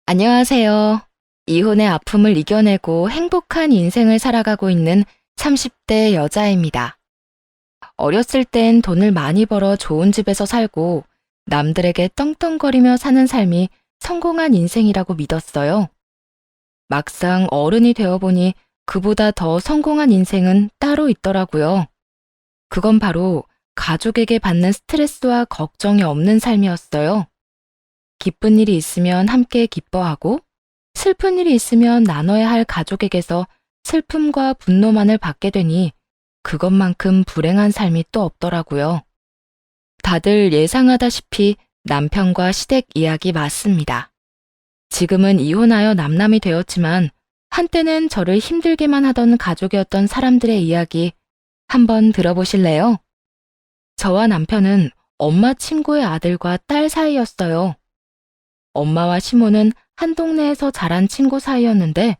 안녕하세요. 이혼의 아픔을 이겨내고 행복한 인생을 살아가고 있는 30대 여자입니다. 어렸을 땐 돈을 많이 벌어 좋은 집에서 살고 남들에게 떵떵거리며 사는 삶이 성공한 인생이라고 믿었어요. 막상 어른이 되어보니 그보다 더 성공한 인생은 따로 있더라고요. 그건 바로 가족에게 받는 스트레스와 걱정이 없는 삶이었어요. 기쁜 일이 있으면 함께 기뻐하고 슬픈 일이 있으면 나눠야 할 가족에게서 슬픔과 분노만을 받게 되니 그것만큼 불행한 삶이 또 없더라고요. 다들 예상하다시피 남편과 시댁 이야기 맞습니다. 지금은 이혼하여 남남이 되었지만 한때는 저를 힘들게만 하던 가족이었던 사람들의 이야기 한번 들어보실래요? 저와 남편은 엄마 친구의 아들과 딸 사이였어요. 엄마와 시모는 한 동네에서 자란 친구 사이였는데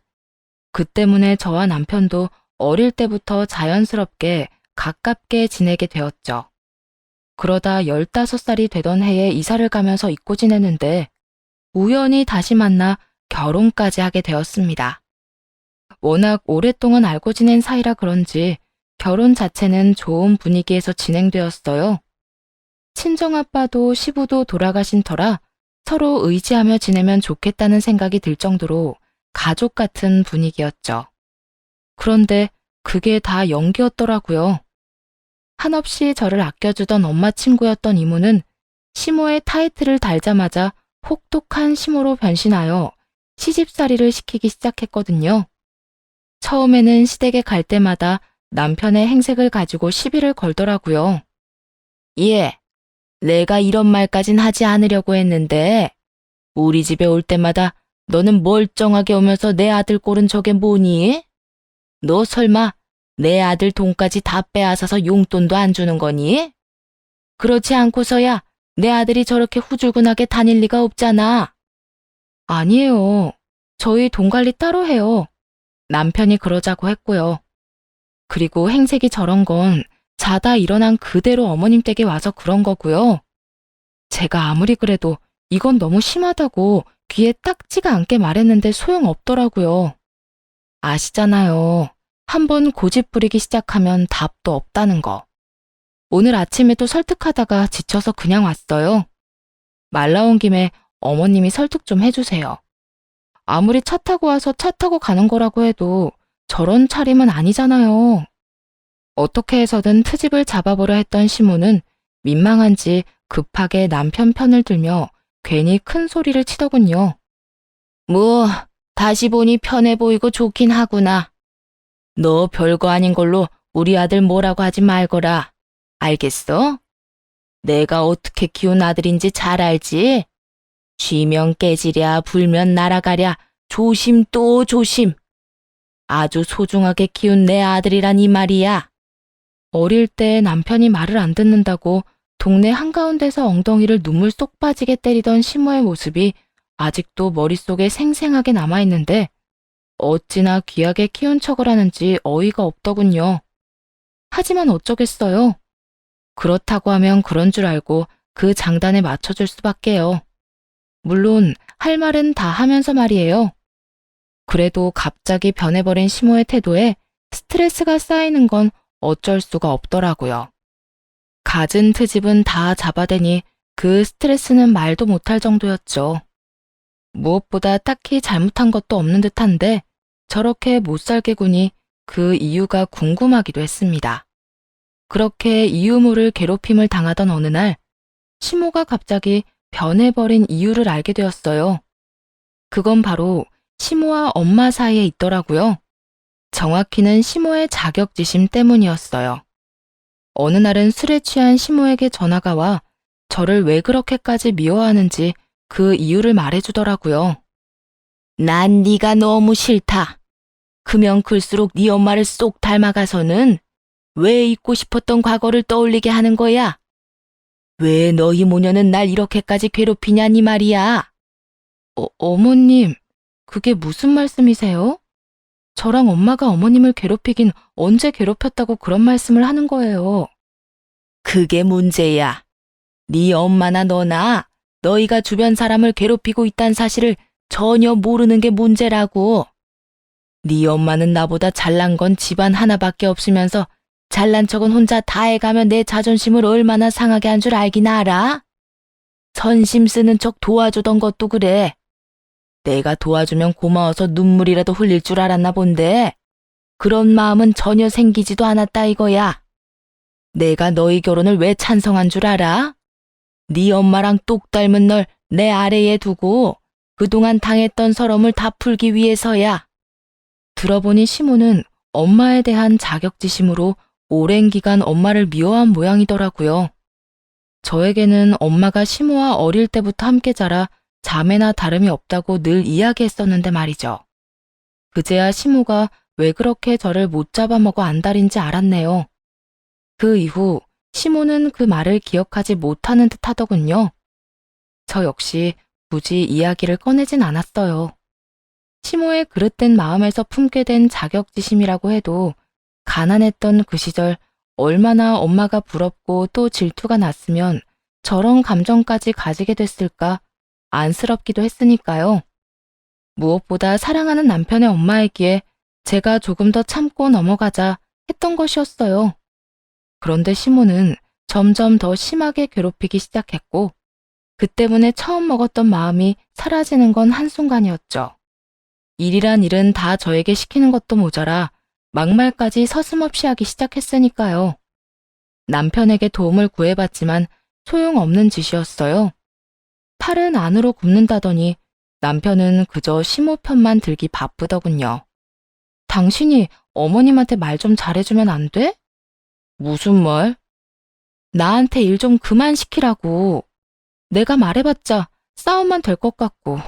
그 때문에 저와 남편도 어릴 때부터 자연스럽게 가깝게 지내게 되었죠. 그러다 15살이 되던 해에 이사를 가면서 잊고 지내는데 우연히 다시 만나 결혼까지 하게 되었습니다. 워낙 오랫동안 알고 지낸 사이라 그런지 결혼 자체는 좋은 분위기에서 진행되었어요. 친정아빠도 시부도 돌아가신 터라 서로 의지하며 지내면 좋겠다는 생각이 들 정도로 가족 같은 분위기였죠. 그런데 그게 다 연기였더라고요. 한없이 저를 아껴주던 엄마 친구였던 이모는 시모의 타이틀을 달자마자 혹독한 시모로 변신하여 시집살이를 시키기 시작했거든요. 처음에는 시댁에 갈 때마다 남편의 행색을 가지고 시비를 걸더라고요. 예, 내가 이런 말까진 하지 않으려고 했는데 우리 집에 올 때마다 너는 멀쩡하게 오면서 내 아들 꼴은 저게 뭐니? 너 설마 내 아들 돈까지 다 빼앗아서 용돈도 안 주는 거니? 그렇지 않고서야 내 아들이 저렇게 후줄근하게 다닐 리가 없잖아. 아니에요. 저희 돈 관리 따로 해요. 남편이 그러자고 했고요. 그리고 행색이 저런 건 자다 일어난 그대로 어머님 댁에 와서 그런 거고요. 제가 아무리 그래도 이건 너무 심하다고 귀에 딱지가 않게 말했는데 소용없더라고요. 아시잖아요. 한번 고집 부리기 시작하면 답도 없다는 거. 오늘 아침에도 설득하다가 지쳐서 그냥 왔어요. 말 나온 김에 어머님이 설득 좀 해주세요. 아무리 차 타고 와서 차 타고 가는 거라고 해도 저런 차림은 아니잖아요. 어떻게 해서든 트집을 잡아보려 했던 시모는 민망한지 급하게 남편 편을 들며 괜히 큰 소리를 치더군요. 뭐, 다시 보니 편해 보이고 좋긴 하구나. 너 별거 아닌 걸로 우리 아들 뭐라고 하지 말거라. 알겠어? 내가 어떻게 키운 아들인지 잘 알지? 쥐면 깨지랴 불면 날아가랴 조심 또 조심. 아주 소중하게 키운 내 아들이란 이 말이야. 어릴 때 남편이 말을 안 듣는다고 동네 한가운데서 엉덩이를 눈물 쏙 빠지게 때리던 시모의 모습이 아직도 머릿속에 생생하게 남아있는데 어찌나 귀하게 키운 척을 하는지 어이가 없더군요. 하지만 어쩌겠어요. 그렇다고 하면 그런 줄 알고 그 장단에 맞춰줄 수밖에요. 물론 할 말은 다 하면서 말이에요. 그래도 갑자기 변해버린 시모의 태도에 스트레스가 쌓이는 건 어쩔 수가 없더라고요. 갖은 트집은 다 잡아대니 그 스트레스는 말도 못할 정도였죠. 무엇보다 딱히 잘못한 것도 없는 듯한데 저렇게 못살게 구니 그 이유가 궁금하기도 했습니다. 그렇게 이유 모를 괴롭힘을 당하던 어느 날 시모가 갑자기 변해버린 이유를 알게 되었어요. 그건 바로 시모와 엄마 사이에 있더라고요. 정확히는 시모의 자격지심 때문이었어요. 어느 날은 술에 취한 시모에게 전화가 와 저를 왜 그렇게까지 미워하는지 그 이유를 말해주더라고요. 난 네가 너무 싫다. 크면 클수록 네 엄마를 쏙 닮아가서는 왜 잊고 싶었던 과거를 떠올리게 하는 거야? 왜 너희 모녀는 날 이렇게까지 괴롭히냐니 말이야. 어머님, 그게 무슨 말씀이세요? 저랑 엄마가 어머님을 괴롭히긴 언제 괴롭혔다고 그런 말씀을 하는 거예요. 그게 문제야. 네 엄마나 너나 너희가 주변 사람을 괴롭히고 있다는 사실을 전혀 모르는 게 문제라고. 네 엄마는 나보다 잘난 건 집안 하나밖에 없으면서 잘난 척은 혼자 다 해가면 내 자존심을 얼마나 상하게 한 줄 알긴 알아? 선심 쓰는 척 도와주던 것도 그래. 내가 도와주면 고마워서 눈물이라도 흘릴 줄 알았나 본데 그런 마음은 전혀 생기지도 않았다 이거야. 내가 너희 결혼을 왜 찬성한 줄 알아? 네 엄마랑 똑 닮은 널 내 아래에 두고 그동안 당했던 서러움을 다 풀기 위해서야. 들어보니 시모는 엄마에 대한 자격지심으로 오랜 기간 엄마를 미워한 모양이더라고요. 저에게는 엄마가 시모와 어릴 때부터 함께 자라 자매나 다름이 없다고 늘 이야기했었는데 말이죠. 그제야 시모가 왜 그렇게 저를 못 잡아먹어 안달인지 알았네요. 그 이후 시모는 그 말을 기억하지 못하는 듯 하더군요. 저 역시 굳이 이야기를 꺼내진 않았어요. 시모의 그릇된 마음에서 품게 된 자격지심이라고 해도 가난했던 그 시절 얼마나 엄마가 부럽고 또 질투가 났으면 저런 감정까지 가지게 됐을까 안쓰럽기도 했으니까요. 무엇보다 사랑하는 남편의 엄마이기에 제가 조금 더 참고 넘어가자 했던 것이었어요. 그런데 시모는 점점 더 심하게 괴롭히기 시작했고 그 때문에 처음 먹었던 마음이 사라지는 건 한순간이었죠. 일이란 일은 다 저에게 시키는 것도 모자라 막말까지 서슴없이 하기 시작했으니까요. 남편에게 도움을 구해봤지만 소용없는 짓이었어요. 팔은 안으로 굽는다더니 남편은 그저 시모 편만 들기 바쁘더군요. 당신이 어머님한테 말 좀 잘해주면 안 돼? 무슨 말? 나한테 일 좀 그만 시키라고. 내가 말해봤자 싸움만 될 것 같고.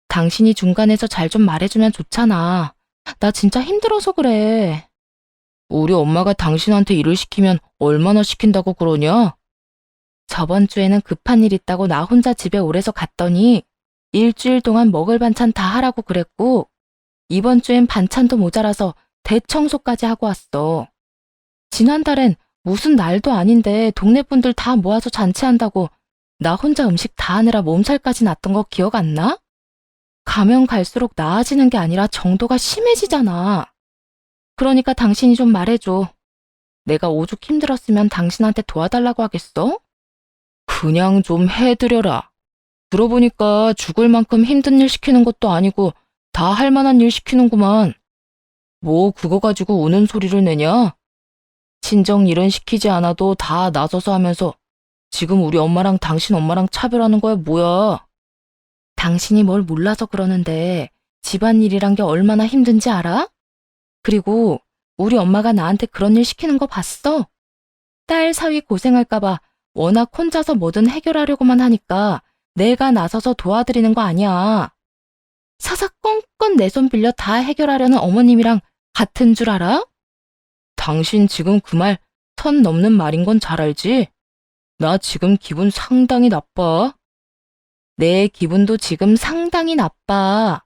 당신이 중간에서 잘 좀 말해주면 좋잖아. 나 진짜 힘들어서 그래. 우리 엄마가 당신한테 일을 시키면 얼마나 시킨다고 그러냐? 저번 주에는 급한 일 있다고 나 혼자 집에 오래서 갔더니 일주일 동안 먹을 반찬 다 하라고 그랬고 이번 주엔 반찬도 모자라서 대청소까지 하고 왔어. 지난달엔 무슨 날도 아닌데 동네 분들 다 모아서 잔치한다고 나 혼자 음식 다 하느라 몸살까지 났던 거 기억 안 나? 가면 갈수록 나아지는 게 아니라 정도가 심해지잖아. 그러니까 당신이 좀 말해줘. 내가 오죽 힘들었으면 당신한테 도와달라고 하겠어? 그냥 좀 해드려라. 들어보니까 죽을 만큼 힘든 일 시키는 것도 아니고 다 할 만한 일 시키는구만. 뭐 그거 가지고 우는 소리를 내냐? 친정 일은 시키지 않아도 다 나서서 하면서 지금 우리 엄마랑 당신 엄마랑 차별하는 거야 뭐야? 당신이 뭘 몰라서 그러는데 집안일이란 게 얼마나 힘든지 알아? 그리고 우리 엄마가 나한테 그런 일 시키는 거 봤어? 딸 사위 고생할까봐 워낙 혼자서 뭐든 해결하려고만 하니까 내가 나서서 도와드리는 거 아니야. 사사건건 내 손 빌려 다 해결하려는 어머님이랑 같은 줄 알아? 당신 지금 그 말 선 넘는 말인 건 잘 알지? 나 지금 기분 상당히 나빠. 내 기분도 지금 상당히 나빠.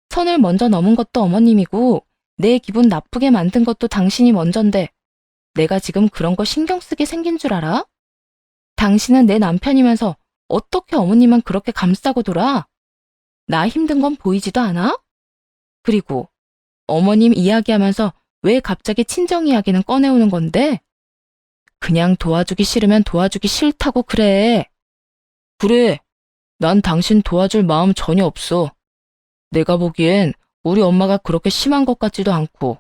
선을 먼저 넘은 것도 어머님이고 내 기분 나쁘게 만든 것도 당신이 먼저인데 내가 지금 그런 거 신경 쓰게 생긴 줄 알아? 당신은 내 남편이면서 어떻게 어머님만 그렇게 감싸고 돌아? 나 힘든 건 보이지도 않아? 그리고 어머님 이야기하면서 왜 갑자기 친정 이야기는 꺼내오는 건데? 그냥 도와주기 싫으면 도와주기 싫다고 그래. 그래. 난 당신 도와줄 마음 전혀 없어. 내가 보기엔 우리 엄마가 그렇게 심한 것 같지도 않고.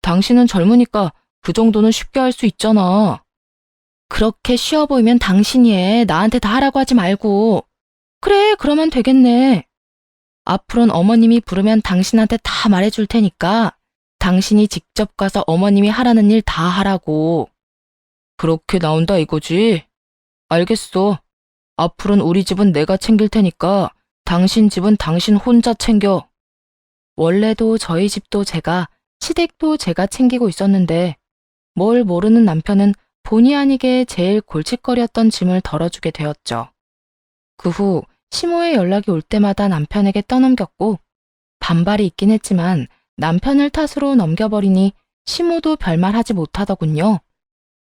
당신은 젊으니까 그 정도는 쉽게 할 수 있잖아. 그렇게 쉬워 보이면 당신이 해. 나한테 다 하라고 하지 말고. 그래, 그러면 되겠네. 앞으로는 어머님이 부르면 당신한테 다 말해줄 테니까 당신이 직접 가서 어머님이 하라는 일 다 하라고. 그렇게 나온다 이거지? 알겠어. 앞으로는 우리 집은 내가 챙길 테니까 당신 집은 당신 혼자 챙겨. 원래도 저희 집도 제가, 시댁도 제가 챙기고 있었는데 뭘 모르는 남편은 본의 아니게 제일 골칫거리였던 짐을 덜어주게 되었죠. 그 후 시모의 연락이 올 때마다 남편에게 떠넘겼고 반발이 있긴 했지만 남편을 탓으로 넘겨버리니 시모도 별말 하지 못하더군요.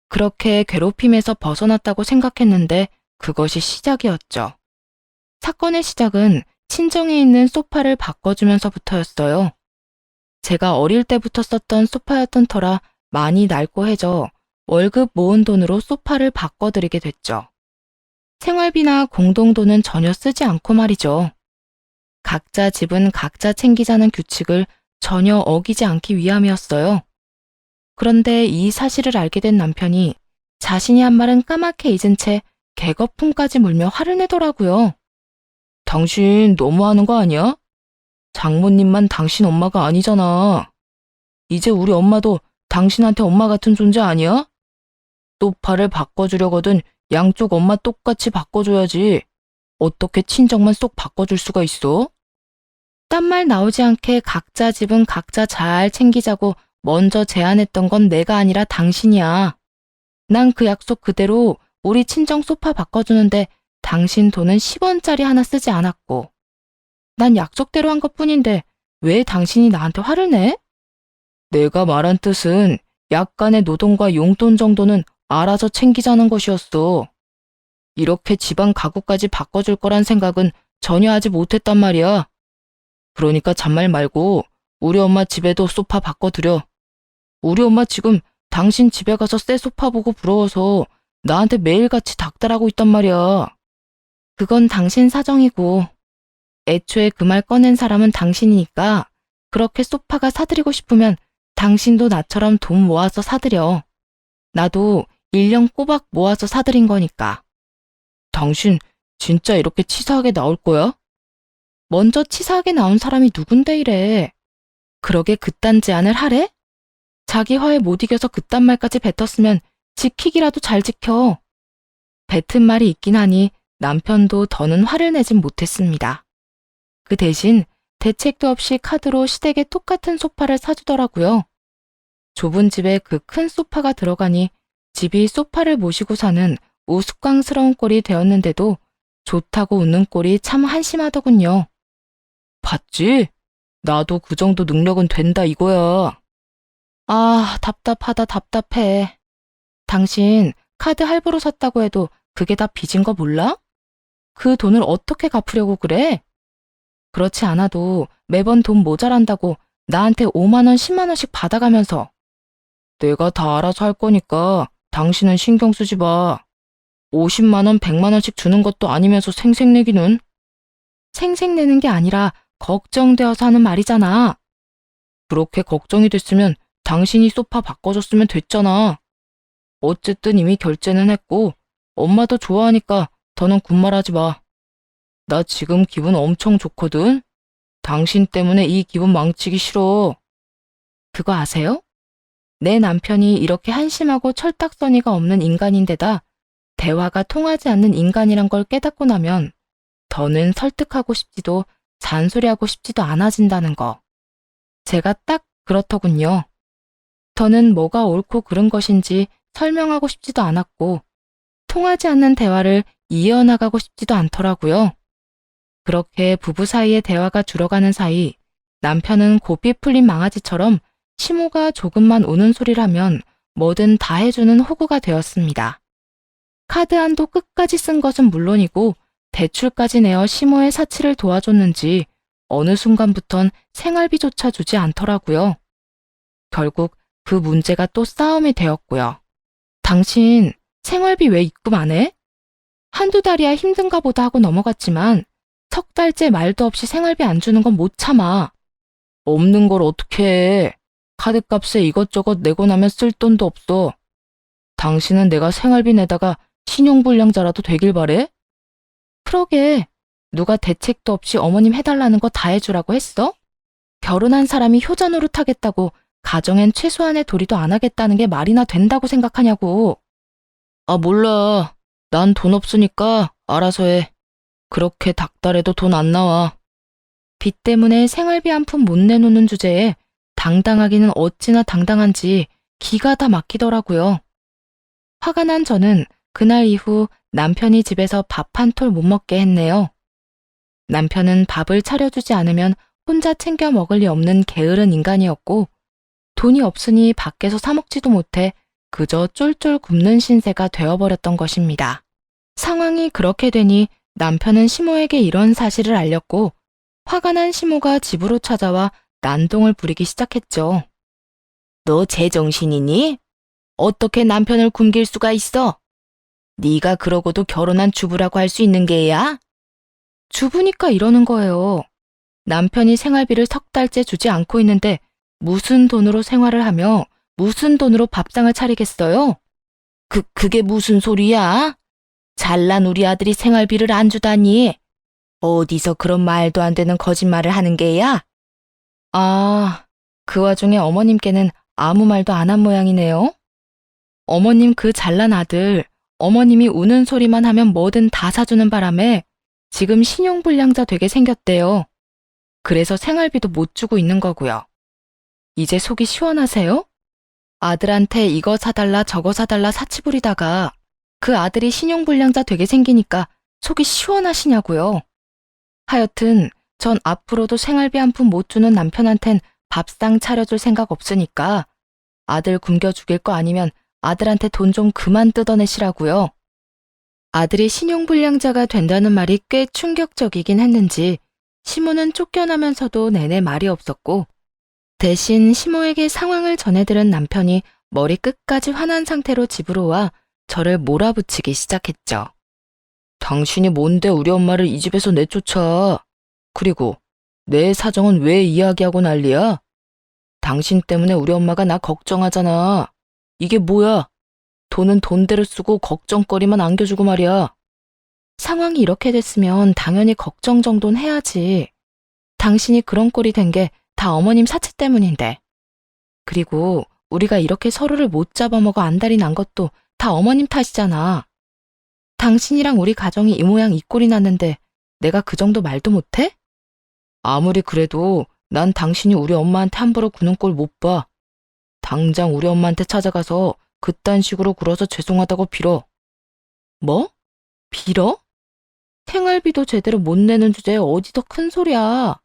그렇게 괴롭힘에서 벗어났다고 생각했는데 그것이 시작이었죠. 사건의 시작은 친정에 있는 소파를 바꿔주면서부터였어요. 제가 어릴 때부터 썼던 소파였던 터라 많이 낡고해져 월급 모은 돈으로 소파를 바꿔드리게 됐죠. 생활비나 공동돈은 전혀 쓰지 않고 말이죠. 각자 집은 각자 챙기자는 규칙을 전혀 어기지 않기 위함이었어요. 그런데 이 사실을 알게 된 남편이 자신이 한 말은 까맣게 잊은 채 개거품까지 물며 화를 내더라고요. 당신 너무하는 거 아니야? 장모님만 당신 엄마가 아니잖아. 이제 우리 엄마도 당신한테 엄마 같은 존재 아니야? 소파를 바꿔주려거든 양쪽 엄마 똑같이 바꿔줘야지. 어떻게 친정만 쏙 바꿔줄 수가 있어? 딴 말 나오지 않게 각자 집은 각자 잘 챙기자고 먼저 제안했던 건 내가 아니라 당신이야. 난 그 약속 그대로 우리 친정 소파 바꿔주는데 당신 돈은 10원짜리 하나 쓰지 않았고. 난 약속대로 한 것뿐인데 왜 당신이 나한테 화를 내? 내가 말한 뜻은 약간의 노동과 용돈 정도는 알아서 챙기자는 것이었어. 이렇게 집안 가구까지 바꿔줄 거란 생각은 전혀 하지 못했단 말이야. 그러니까 잔말 말고 우리 엄마 집에도 소파 바꿔드려. 우리 엄마 지금 당신 집에 가서 새 소파 보고 부러워서 나한테 매일같이 닥달하고 있단 말이야. 그건 당신 사정이고 애초에 그 말 꺼낸 사람은 당신이니까 그렇게 소파가 사드리고 싶으면 당신도 나처럼 돈 모아서 사드려. 나도 1년 꼬박 모아서 사드린 거니까. 당신 진짜 이렇게 치사하게 나올 거야? 먼저 치사하게 나온 사람이 누군데 이래. 그러게 그딴 제안을 하래? 자기 화에 못 이겨서 그딴 말까지 뱉었으면 지키기라도 잘 지켜. 뱉은 말이 있긴 하니 남편도 더는 화를 내진 못했습니다. 그 대신 대책도 없이 카드로 시댁에 똑같은 소파를 사주더라고요. 좁은 집에 그 큰 소파가 들어가니 집이 소파를 모시고 사는 우스꽝스러운 꼴이 되었는데도 좋다고 웃는 꼴이 참 한심하더군요. 봤지? 나도 그 정도 능력은 된다 이거야. 아, 답답하다 답답해. 당신 카드 할부로 샀다고 해도 그게 다 빚인 거 몰라? 그 돈을 어떻게 갚으려고 그래? 그렇지 않아도 매번 돈 모자란다고 나한테 5만 원, 10만 원씩 받아가면서. 내가 다 알아서 할 거니까 당신은 신경 쓰지 마. 50만 원, 100만 원씩 주는 것도 아니면서 생색내기는. 생색내는 게 아니라 걱정되어서 하는 말이잖아. 그렇게 걱정이 됐으면 당신이 소파 바꿔줬으면 됐잖아. 어쨌든 이미 결제는 했고 엄마도 좋아하니까 더는 군말하지 마. 나 지금 기분 엄청 좋거든. 당신 때문에 이 기분 망치기 싫어. 그거 아세요? 내 남편이 이렇게 한심하고 철딱서니가 없는 인간인데다 대화가 통하지 않는 인간이란 걸 깨닫고 나면 더는 설득하고 싶지도 잔소리하고 싶지도 않아진다는 거. 제가 딱 그렇더군요. 더는 뭐가 옳고 그른 것인지 설명하고 싶지도 않았고 통하지 않는 대화를 이어나가고 싶지도 않더라고요. 그렇게 부부 사이의 대화가 줄어가는 사이 남편은 고삐 풀린 망아지처럼 시모가 조금만 우는 소리를 하면 뭐든 다 해주는 호구가 되었습니다. 카드 한도 끝까지 쓴 것은 물론이고 대출까지 내어 시모의 사치를 도와줬는지 어느 순간부턴 생활비조차 주지 않더라고요. 결국 그 문제가 또 싸움이 되었고요. 당신 생활비 왜 입금 안 해? 한두 달이야 힘든가 보다 하고 넘어갔지만 석 달째 말도 없이 생활비 안 주는 건 못 참아. 없는 걸 어떻게 해. 카드값에 이것저것 내고 나면 쓸 돈도 없어. 당신은 내가 생활비 내다가 신용불량자라도 되길 바래? 그러게, 누가 대책도 없이 어머님 해달라는 거 다 해주라고 했어? 결혼한 사람이 효자 노릇하겠다고 가정엔 최소한의 도리도 안 하겠다는 게 말이나 된다고 생각하냐고. 아, 몰라. 난 돈 없으니까 알아서 해. 그렇게 닥달해도 돈 안 나와. 빚 때문에 생활비 한 푼 못 내놓는 주제에 당당하기는 어찌나 당당한지 기가 다 막히더라고요. 화가 난 저는 그날 이후 남편이 집에서 밥 한 톨 못 먹게 했네요. 남편은 밥을 차려주지 않으면 혼자 챙겨 먹을 리 없는 게으른 인간이었고 돈이 없으니 밖에서 사 먹지도 못해 그저 쫄쫄 굶는 신세가 되어버렸던 것입니다. 상황이 그렇게 되니 남편은 시모에게 이런 사실을 알렸고 화가 난 시모가 집으로 찾아와 난동을 부리기 시작했죠. 너 제정신이니? 어떻게 남편을 굶길 수가 있어? 네가 그러고도 결혼한 주부라고 할 수 있는 게야? 주부니까 이러는 거예요. 남편이 생활비를 석 달째 주지 않고 있는데 무슨 돈으로 생활을 하며 무슨 돈으로 밥상을 차리겠어요? 그게 무슨 소리야? 잘난 우리 아들이 생활비를 안 주다니. 어디서 그런 말도 안 되는 거짓말을 하는 게야? 아, 그 와중에 어머님께는 아무 말도 안 한 모양이네요. 어머님 그 잘난 아들, 어머님이 우는 소리만 하면 뭐든 다 사주는 바람에 지금 신용불량자 되게 생겼대요. 그래서 생활비도 못 주고 있는 거고요. 이제 속이 시원하세요? 아들한테 이거 사달라 저거 사달라 사치 부리다가 그 아들이 신용불량자 되게 생기니까 속이 시원하시냐고요. 하여튼 전 앞으로도 생활비 한 푼 못 주는 남편한텐 밥상 차려줄 생각 없으니까 아들 굶겨 죽일 거 아니면 아들한테 돈 좀 그만 뜯어내시라고요. 아들이 신용불량자가 된다는 말이 꽤 충격적이긴 했는지 시모는 쫓겨나면서도 내내 말이 없었고 대신 시모에게 상황을 전해들은 남편이 머리 끝까지 화난 상태로 집으로 와 저를 몰아붙이기 시작했죠. 당신이 뭔데 우리 엄마를 이 집에서 내쫓아? 그리고 내 사정은 왜 이야기하고 난리야? 당신 때문에 우리 엄마가 나 걱정하잖아. 이게 뭐야? 돈은 돈대로 쓰고 걱정거리만 안겨주고 말이야. 상황이 이렇게 됐으면 당연히 걱정 정도는 해야지. 당신이 그런 꼴이 된 게 다 어머님 사채 때문인데. 그리고 우리가 이렇게 서로를 못 잡아먹어 안달이 난 것도 다 어머님 탓이잖아. 당신이랑 우리 가정이 이 모양 이 꼴이 났는데 내가 그 정도 말도 못해? 아무리 그래도 난 당신이 우리 엄마한테 함부로 구는 꼴 못 봐. 당장 우리 엄마한테 찾아가서 그딴 식으로 굴어서 죄송하다고 빌어. 뭐? 빌어? 생활비도 제대로 못 내는 주제에 어디서 큰 소리야.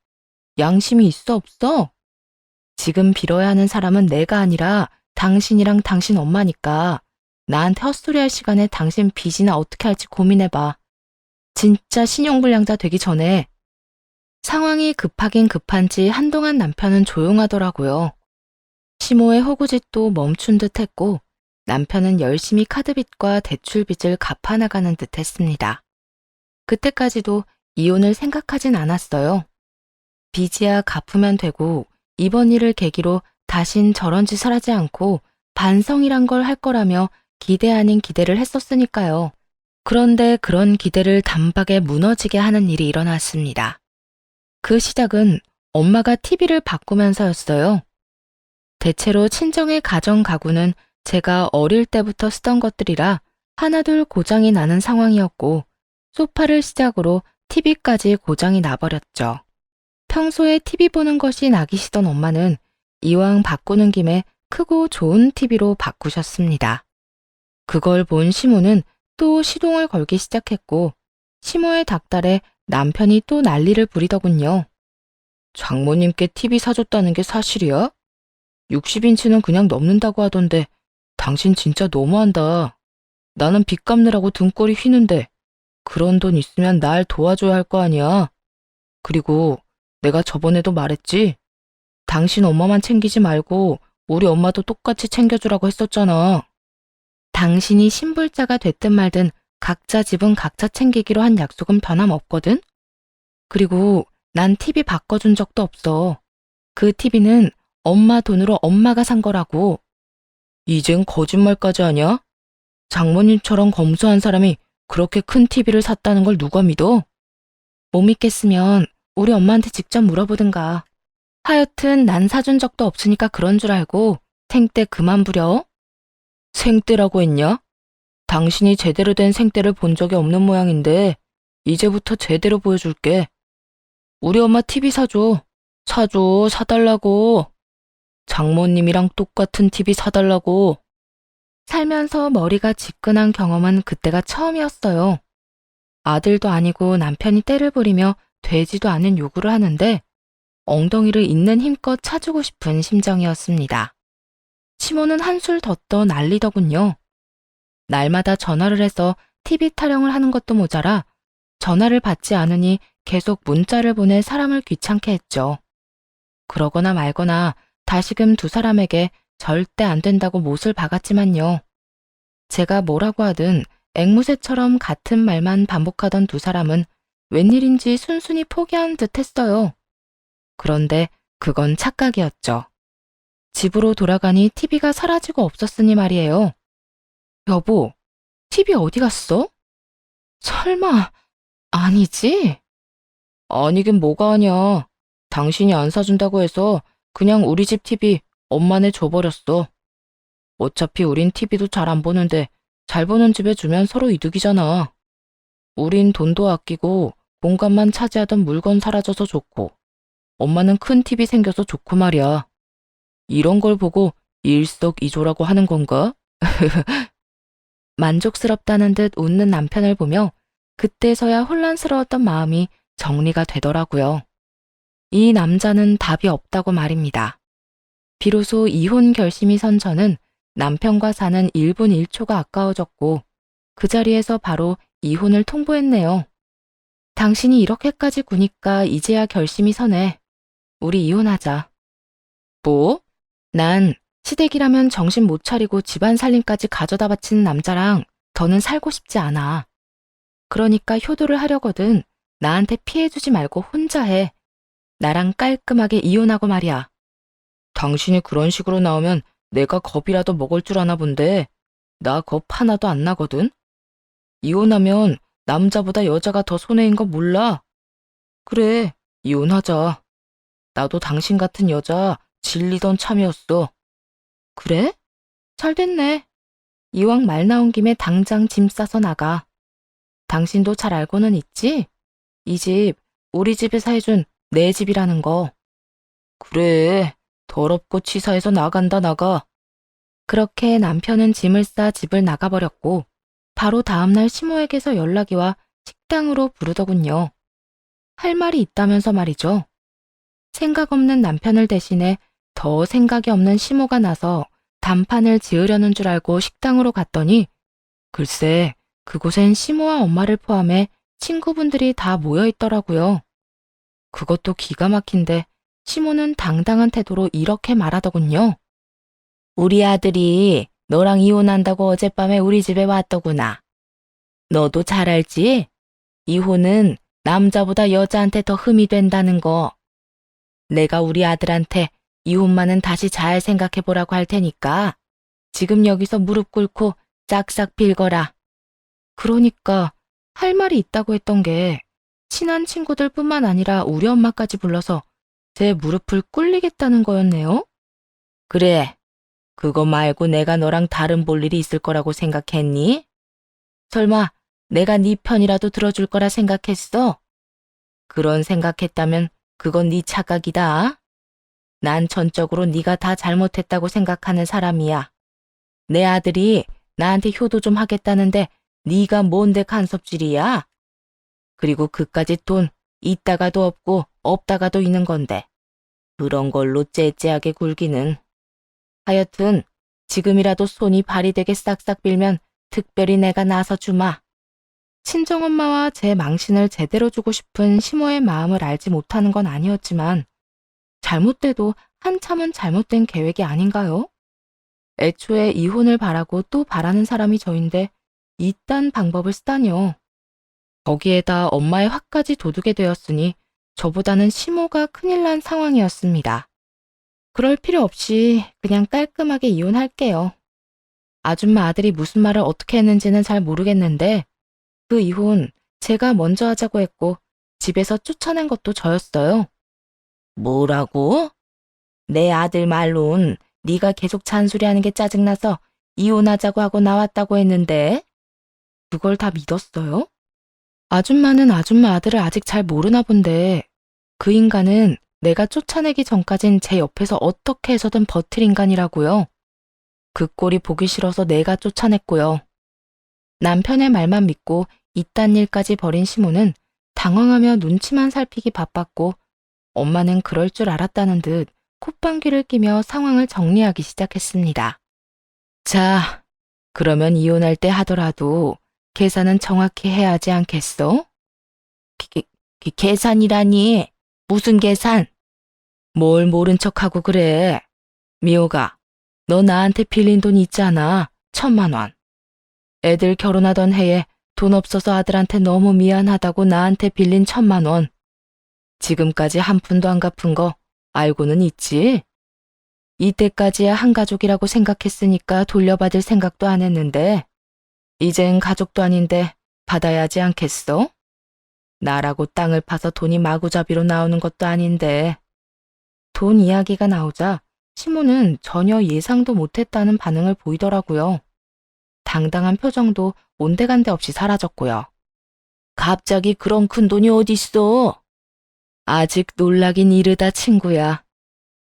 양심이 있어 없어? 지금 빌어야 하는 사람은 내가 아니라 당신이랑 당신 엄마니까 나한테 헛소리할 시간에 당신 빚이나 어떻게 할지 고민해봐. 진짜 신용불량자 되기 전에. 상황이 급하긴 급한지 한동안 남편은 조용하더라고요. 시모의 호구짓도 멈춘 듯 했고 남편은 열심히 카드빚과 대출빚을 갚아나가는 듯 했습니다. 그때까지도 이혼을 생각하진 않았어요. 빚이야 갚으면 되고 이번 일을 계기로 다신 저런 짓을 하지 않고 반성이란 걸 할 거라며 기대 아닌 기대를 했었으니까요. 그런데 그런 기대를 단박에 무너지게 하는 일이 일어났습니다. 그 시작은 엄마가 TV를 바꾸면서였어요. 대체로 친정의 가정 가구는 제가 어릴 때부터 쓰던 것들이라 하나둘 고장이 나는 상황이었고 소파를 시작으로 TV까지 고장이 나버렸죠. 평소에 TV 보는 것이 낙이시던 엄마는 이왕 바꾸는 김에 크고 좋은 TV로 바꾸셨습니다. 그걸 본 시모는 또 시동을 걸기 시작했고 시모의 닥달에 남편이 또 난리를 부리더군요. 장모님께 TV 사줬다는 게 사실이야? 60인치는 그냥 넘는다고 하던데 당신 진짜 너무한다. 나는 빚 갚느라고 등골이 휘는데 그런 돈 있으면 날 도와줘야 할 거 아니야. 그리고 내가 저번에도 말했지? 당신 엄마만 챙기지 말고 우리 엄마도 똑같이 챙겨주라고 했었잖아. 당신이 신불자가 됐든 말든 각자 집은 각자 챙기기로 한 약속은 변함없거든? 그리고 난 TV 바꿔준 적도 없어. 그 TV는 엄마 돈으로 엄마가 산 거라고. 이젠 거짓말까지 하냐? 장모님처럼 검소한 사람이 그렇게 큰 TV를 샀다는 걸 누가 믿어? 못 믿겠으면 우리 엄마한테 직접 물어보든가. 하여튼 난 사준 적도 없으니까 그런 줄 알고 생떼 그만 부려. 생떼라고 했냐? 당신이 제대로 된 생떼를 본 적이 없는 모양인데 이제부터 제대로 보여줄게. 우리 엄마 TV 사줘. 사줘, 사달라고. 장모님이랑 똑같은 TV 사달라고. 살면서 머리가 지끈한 경험은 그때가 처음이었어요. 아들도 아니고 남편이 때를 부리며 되지도 않은 요구를 하는데 엉덩이를 있는 힘껏 차주고 싶은 심정이었습니다. 시모는 한술 더 떠 난리더군요. 날마다 전화를 해서 TV 타령을 하는 것도 모자라 전화를 받지 않으니 계속 문자를 보내 사람을 귀찮게 했죠. 그러거나 말거나 다시금 두 사람에게 절대 안 된다고 못을 박았지만요. 제가 뭐라고 하든 앵무새처럼 같은 말만 반복하던 두 사람은 웬일인지 순순히 포기한 듯 했어요. 그런데 그건 착각이었죠. 집으로 돌아가니 TV가 사라지고 없었으니 말이에요. 여보, TV 어디 갔어? 설마, 아니지? 아니긴 뭐가 아냐. 당신이 안 사준다고 해서 그냥 우리 집 TV 엄마네 줘버렸어. 어차피 우린 TV도 잘 안 보는데 잘 보는 집에 주면 서로 이득이잖아. 우린 돈도 아끼고 공간만 차지하던 물건 사라져서 좋고 엄마는 큰 TV 생겨서 좋고 말이야. 이런 걸 보고 일석이조라고 하는 건가? 만족스럽다는 듯 웃는 남편을 보며 그때서야 혼란스러웠던 마음이 정리가 되더라고요. 이 남자는 답이 없다고 말입니다. 비로소 이혼 결심이 선 저는 남편과 사는 1분 1초가 아까워졌고 그 자리에서 바로 이혼을 통보했네요. 당신이 이렇게까지 구니까 이제야 결심이 서네. 우리 이혼하자. 뭐? 난 시댁이라면 정신 못 차리고 집안 살림까지 가져다 바치는 남자랑 더는 살고 싶지 않아. 그러니까 효도를 하려거든 나한테 피해주지 말고 혼자 해. 나랑 깔끔하게 이혼하고 말이야. 당신이 그런 식으로 나오면 내가 겁이라도 먹을 줄 아나 본데 나 겁 하나도 안 나거든. 이혼하면 남자보다 여자가 더 손해인 거 몰라? 그래, 이혼하자. 나도 당신 같은 여자 질리던 참이었어. 그래? 잘 됐네. 이왕 말 나온 김에 당장 짐 싸서 나가. 당신도 잘 알고는 있지? 이 집, 우리 집에서 해준 내 집이라는 거. 그래, 더럽고 치사해서 나간다 나가. 그렇게 남편은 짐을 싸 집을 나가버렸고 바로 다음날 시모에게서 연락이 와 식당으로 부르더군요. 할 말이 있다면서 말이죠. 생각 없는 남편을 대신해 더 생각이 없는 시모가 나서 단판을 지으려는 줄 알고 식당으로 갔더니 글쎄 그곳엔 시모와 엄마를 포함해 친구분들이 다 모여 있더라고요. 그것도 기가 막힌데 시모는 당당한 태도로 이렇게 말하더군요. 우리 아들이 너랑 이혼한다고 어젯밤에 우리 집에 왔더구나. 너도 잘 알지? 이혼은 남자보다 여자한테 더 흠이 된다는 거. 내가 우리 아들한테 이혼만은 다시 잘 생각해보라고 할 테니까 지금 여기서 무릎 꿇고 싹싹 빌거라. 그러니까 할 말이 있다고 했던 게 친한 친구들뿐만 아니라 우리 엄마까지 불러서 제 무릎을 꿇리겠다는 거였네요. 그래, 그거 말고 내가 너랑 다른 볼 일이 있을 거라고 생각했니? 설마 내가 네 편이라도 들어줄 거라 생각했어? 그런 생각했다면 그건 네 착각이다. 난 전적으로 네가 다 잘못했다고 생각하는 사람이야. 내 아들이 나한테 효도 좀 하겠다는데 네가 뭔데 간섭질이야? 그리고 그까짓 돈 있다가도 없고 없다가도 있는 건데 그런 걸로 째째하게 굴기는. 하여튼 지금이라도 손이 발이 되게 싹싹 빌면 특별히 내가 나서 주마. 친정엄마와 제 망신을 제대로 주고 싶은 시모의 마음을 알지 못하는 건 아니었지만 잘못돼도 한참은 잘못된 계획이 아닌가요? 애초에 이혼을 바라고 또 바라는 사람이 저인데 이딴 방법을 쓰다니요. 거기에다 엄마의 화까지 돋우게 되었으니 저보다는 시모가 큰일 난 상황이었습니다. 그럴 필요 없이 그냥 깔끔하게 이혼할게요. 아줌마 아들이 무슨 말을 어떻게 했는지는 잘 모르겠는데 그 이혼 제가 먼저 하자고 했고 집에서 쫓아낸 것도 저였어요. 뭐라고? 내 아들 말론 네가 계속 잔소리하는 게 짜증나서 이혼하자고 하고 나왔다고 했는데 그걸 다 믿었어요? 아줌마는 아줌마 아들을 아직 잘 모르나 본데 그 인간은 내가 쫓아내기 전까진 제 옆에서 어떻게 해서든 버틸 인간이라고요. 그 꼴이 보기 싫어서 내가 쫓아냈고요. 남편의 말만 믿고 이딴 일까지 벌인 시모는 당황하며 눈치만 살피기 바빴고 엄마는 그럴 줄 알았다는 듯 콧방귀를 끼며 상황을 정리하기 시작했습니다. 자, 그러면 이혼할 때 하더라도 계산은 정확히 해야 하지 않겠어? 계산이라니. 무슨 계산? 뭘 모른 척하고 그래. 미호가, 너 나한테 빌린 돈 있잖아. 1,000만 원. 애들 결혼하던 해에 돈 없어서 아들한테 너무 미안하다고 나한테 빌린 1,000만 원. 지금까지 한 푼도 안 갚은 거 알고는 있지? 이때까지야 한 가족이라고 생각했으니까 돌려받을 생각도 안 했는데 이젠 가족도 아닌데 받아야 하지 않겠어? 나라고 땅을 파서 돈이 마구잡이로 나오는 것도 아닌데. 돈 이야기가 나오자 시모는 전혀 예상도 못했다는 반응을 보이더라고요. 당당한 표정도 온데간데 없이 사라졌고요. 갑자기 그런 큰 돈이 어딨어? 아직 놀라긴 이르다 친구야.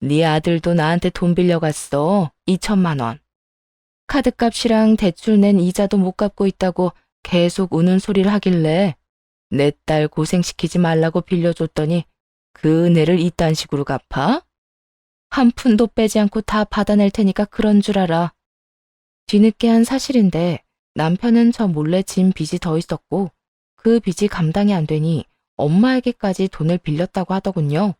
네 아들도 나한테 돈 빌려갔어. 2,000만 원. 카드값이랑 대출 낸 이자도 못 갚고 있다고 계속 우는 소리를 하길래 내 딸 고생시키지 말라고 빌려줬더니 그 은혜를 이딴 식으로 갚아? 한 푼도 빼지 않고 다 받아낼 테니까 그런 줄 알아. 뒤늦게 한 사실인데 남편은 저 몰래 진 빚이 더 있었고 그 빚이 감당이 안 되니 엄마에게까지 돈을 빌렸다고 하더군요.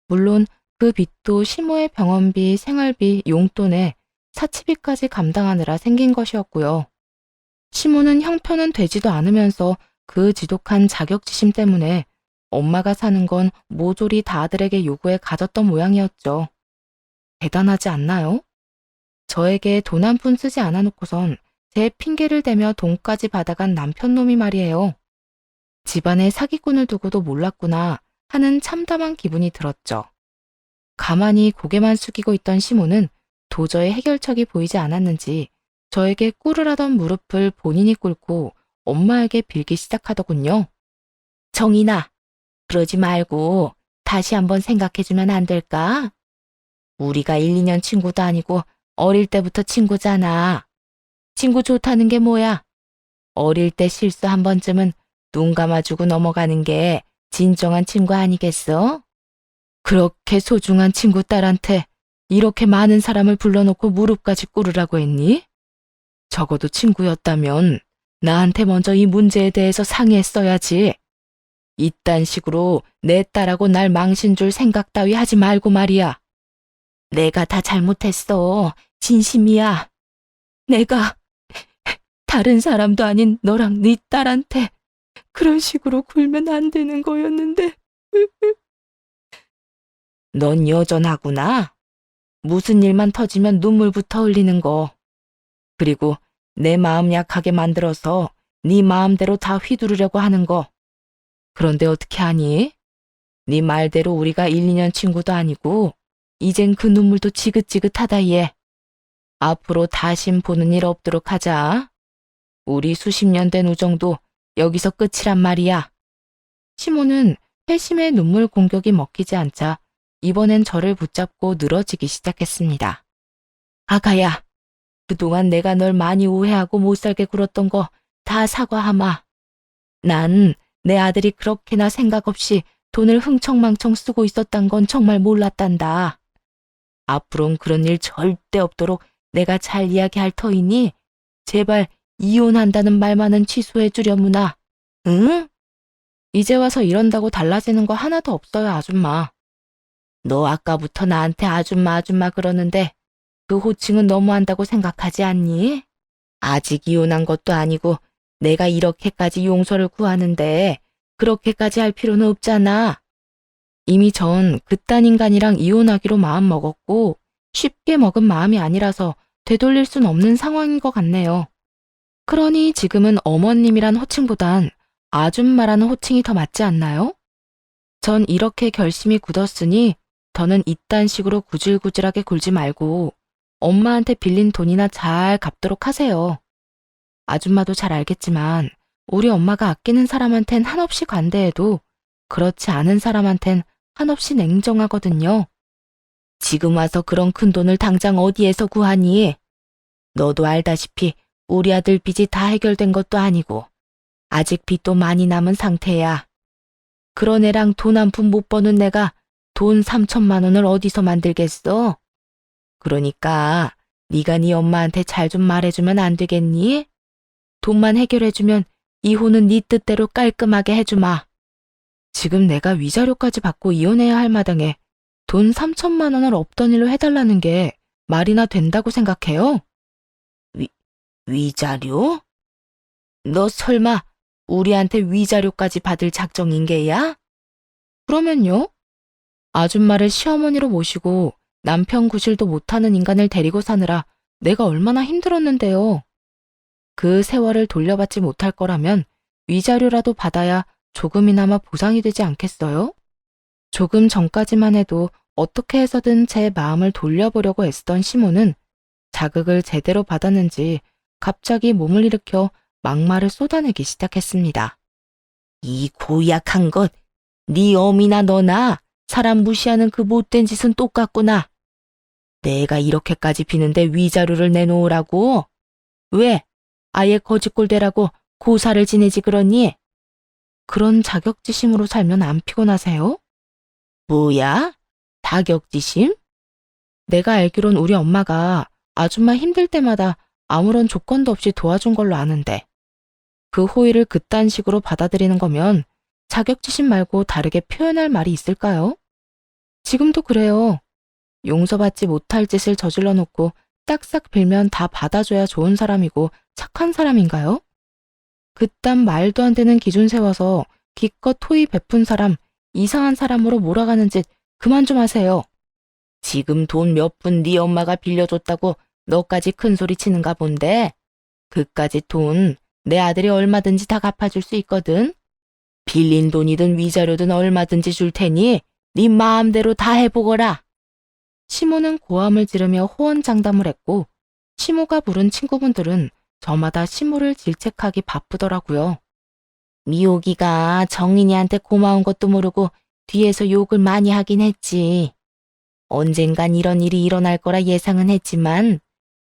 물론 그 빚도 시모의 병원비, 생활비, 용돈에 사치비까지 감당하느라 생긴 것이었고요. 시모는 형편은 되지도 않으면서 그 지독한 자격지심 때문에 엄마가 사는 건 모조리 다 아들에게 요구해 가졌던 모양이었죠. 대단하지 않나요? 저에게 돈 한 푼 쓰지 않아 놓고선 제 핑계를 대며 돈까지 받아간 남편 놈이 말이에요. 집안에 사기꾼을 두고도 몰랐구나 하는 참담한 기분이 들었죠. 가만히 고개만 숙이고 있던 시모는 도저히 해결책이 보이지 않았는지 저에게 꿇으라던 무릎을 본인이 꿇고 엄마에게 빌기 시작하더군요. 정인아, 그러지 말고 다시 한번 생각해주면 안 될까? 우리가 1, 2년 친구도 아니고 어릴 때부터 친구잖아. 친구 좋다는 게 뭐야? 어릴 때 실수 한 번쯤은 눈 감아주고 넘어가는 게 진정한 친구 아니겠어? 그렇게 소중한 친구 딸한테 이렇게 많은 사람을 불러놓고 무릎까지 꿇으라고 했니? 적어도 친구였다면 나한테 먼저 이 문제에 대해서 상의했어야지. 이딴 식으로 내 딸하고 날 망신 줄 생각 따위 하지 말고 말이야. 내가 다 잘못했어. 진심이야. 내가 다른 사람도 아닌 너랑 네 딸한테 그런 식으로 굴면 안 되는 거였는데. 넌 여전하구나. 무슨 일만 터지면 눈물부터 흘리는 거. 그리고 내 마음 약하게 만들어서 네 마음대로 다 휘두르려고 하는 거. 그런데 어떻게 하니? 네 말대로 우리가 1, 2년 친구도 아니고 이젠 그 눈물도 지긋지긋하다 얘. 앞으로 다신 보는 일 없도록 하자. 우리 수십 년 된 우정도 여기서 끝이란 말이야. 시모는 회심의 눈물 공격이 먹히지 않자 이번엔 저를 붙잡고 늘어지기 시작했습니다. 아가야, 그동안 내가 널 많이 오해하고 못살게 굴었던 거 다 사과하마. 난 내 아들이 그렇게나 생각 없이 돈을 흥청망청 쓰고 있었단 건 정말 몰랐단다. 앞으론 그런 일 절대 없도록 내가 잘 이야기할 터이니 제발 이혼한다는 말만은 취소해 주려무나. 응? 이제 와서 이런다고 달라지는 거 하나도 없어요, 아줌마. 너 아까부터 나한테 아줌마 아줌마 그러는데 그 호칭은 너무한다고 생각하지 않니? 아직 이혼한 것도 아니고 내가 이렇게까지 용서를 구하는데 그렇게까지 할 필요는 없잖아. 이미 전 그딴 인간이랑 이혼하기로 마음 먹었고 쉽게 먹은 마음이 아니라서 되돌릴 순 없는 상황인 것 같네요. 그러니 지금은 어머님이란 호칭보단 아줌마라는 호칭이 더 맞지 않나요? 전 이렇게 결심이 굳었으니 더는 이딴 식으로 구질구질하게 굴지 말고 엄마한테 빌린 돈이나 잘 갚도록 하세요. 아줌마도 잘 알겠지만 우리 엄마가 아끼는 사람한텐 한없이 관대해도 그렇지 않은 사람한텐 한없이 냉정하거든요. 지금 와서 그런 큰 돈을 당장 어디에서 구하니? 너도 알다시피 우리 아들 빚이 다 해결된 것도 아니고 아직 빚도 많이 남은 상태야. 그런 애랑 돈 한 푼 못 버는 내가 돈 3,000만 원을 어디서 만들겠어? 그러니까 네가 네 엄마한테 잘 좀 말해주면 안 되겠니? 돈만 해결해주면 이혼은 네 뜻대로 깔끔하게 해주마. 지금 내가 위자료까지 받고 이혼해야 할 마당에 돈 3천만 원을 없던 일로 해달라는 게 말이나 된다고 생각해요? 위자료? 너 설마 우리한테 위자료까지 받을 작정인 게야? 그러면요? 아줌마를 시어머니로 모시고 남편 구실도 못하는 인간을 데리고 사느라 내가 얼마나 힘들었는데요. 그 세월을 돌려받지 못할 거라면 위자료라도 받아야 조금이나마 보상이 되지 않겠어요? 조금 전까지만 해도 어떻게 해서든 제 마음을 돌려보려고 애쓰던 시모는 자극을 제대로 받았는지 갑자기 몸을 일으켜 막말을 쏟아내기 시작했습니다. 이 고약한 것, 네 어미나 너나 사람 무시하는 그 못된 짓은 똑같구나. 내가 이렇게까지 비는데 위자료를 내놓으라고? 왜? 아예 거지꼴 되라고 고사를 지내지 그러니? 그런 자격지심으로 살면 안 피곤하세요? 뭐야? 자격지심? 내가 알기론 우리 엄마가 아줌마 힘들 때마다 아무런 조건도 없이 도와준 걸로 아는데 그 호의를 그딴 식으로 받아들이는 거면 자격지심 말고 다르게 표현할 말이 있을까요? 지금도 그래요. 용서받지 못할 짓을 저질러 놓고 딱싹 빌면 다 받아줘야 좋은 사람이고 착한 사람인가요? 그딴 말도 안 되는 기준 세워서 기껏 호의 베푼 사람, 이상한 사람으로 몰아가는 짓 그만 좀 하세요. 지금 돈 몇 푼 네 엄마가 빌려줬다고 너까지 큰 소리 치는가 본데 그까짓 돈 내 아들이 얼마든지 다 갚아줄 수 있거든. 빌린 돈이든 위자료든 얼마든지 줄 테니 네 마음대로 다 해보거라. 시모는 고함을 지르며 호언장담을 했고 시모가 부른 친구분들은 저마다 시모를 질책하기 바쁘더라고요. 미옥이가 정인이한테 고마운 것도 모르고 뒤에서 욕을 많이 하긴 했지. 언젠간 이런 일이 일어날 거라 예상은 했지만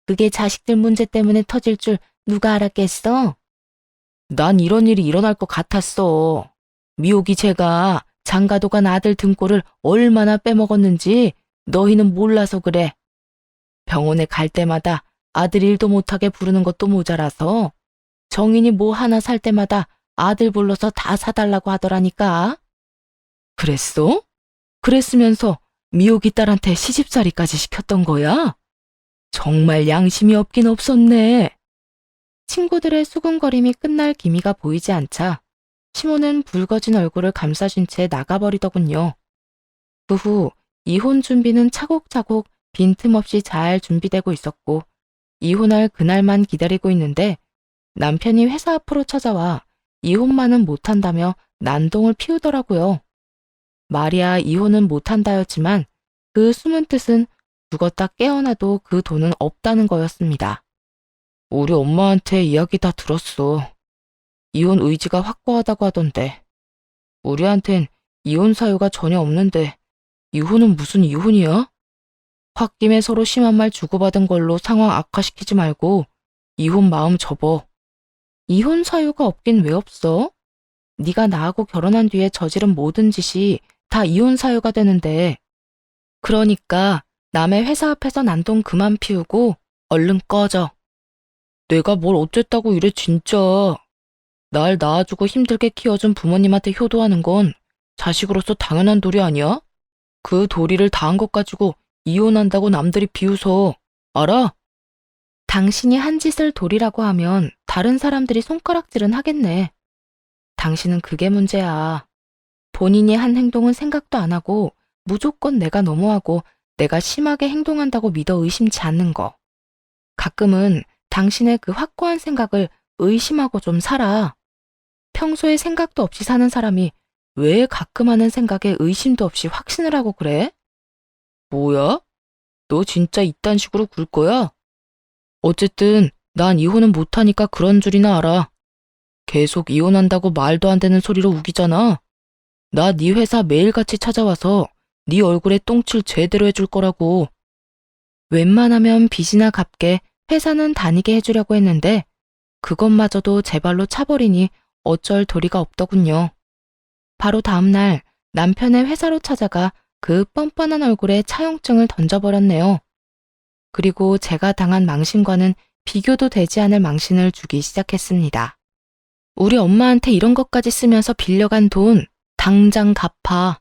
그게 자식들 문제 때문에 터질 줄 누가 알았겠어? 난 이런 일이 일어날 것 같았어. 미옥이 제가 장가도 간 아들 등골을 얼마나 빼먹었는지 너희는 몰라서 그래. 병원에 갈 때마다 아들 일도 못하게 부르는 것도 모자라서 정인이 뭐 하나 살 때마다 아들 불러서 다 사달라고 하더라니까. 그랬어? 그랬으면서 미옥이 딸한테 시집살이까지 시켰던 거야? 정말 양심이 없긴 없었네. 친구들의 수군거림이 끝날 기미가 보이지 않자 시모는 붉어진 얼굴을 감싸준 채 나가버리더군요. 그 후 이혼 준비는 차곡차곡 빈틈없이 잘 준비되고 있었고 이혼할 그날만 기다리고 있는데 남편이 회사 앞으로 찾아와 이혼만은 못한다며 난동을 피우더라고요. 말이야 이혼은 못한다였지만 그 숨은 뜻은 죽었다 깨어나도 그 돈은 없다는 거였습니다. 우리 엄마한테 이야기 다 들었어. 이혼 의지가 확고하다고 하던데. 우리한텐 이혼 사유가 전혀 없는데 이혼은 무슨 이혼이야? 홧김에 서로 심한 말 주고받은 걸로 상황 악화시키지 말고 이혼 마음 접어. 이혼 사유가 없긴 왜 없어? 네가 나하고 결혼한 뒤에 저지른 모든 짓이 다 이혼 사유가 되는데. 그러니까 남의 회사 앞에서 난동 그만 피우고 얼른 꺼져. 내가 뭘 어쨌다고 이래 진짜. 날 낳아주고 힘들게 키워준 부모님한테 효도하는 건 자식으로서 당연한 도리 아니야? 그 도리를 다한 것 가지고 이혼한다고 남들이 비웃어. 알아? 당신이 한 짓을 도리라고 하면 다른 사람들이 손가락질은 하겠네. 당신은 그게 문제야. 본인이 한 행동은 생각도 안 하고 무조건 내가 너무하고 내가 심하게 행동한다고 믿어 의심치 않는 거. 가끔은 당신의 그 확고한 생각을 의심하고 좀 살아. 평소에 생각도 없이 사는 사람이 왜 가끔 하는 생각에 의심도 없이 확신을 하고 그래? 뭐야? 너 진짜 이딴 식으로 굴 거야? 어쨌든 난 이혼은 못하니까 그런 줄이나 알아. 계속 이혼한다고 말도 안 되는 소리로 우기잖아. 나 네 회사 매일같이 찾아와서 네 얼굴에 똥칠 제대로 해줄 거라고. 웬만하면 빚이나 갚게 회사는 다니게 해주려고 했는데 그것마저도 제 발로 차버리니 어쩔 도리가 없더군요. 바로 다음날 남편의 회사로 찾아가 그 뻔뻔한 얼굴에 차용증을 던져버렸네요. 그리고 제가 당한 망신과는 비교도 되지 않을 망신을 주기 시작했습니다. 우리 엄마한테 이런 것까지 쓰면서 빌려간 돈 다 당장 갚아.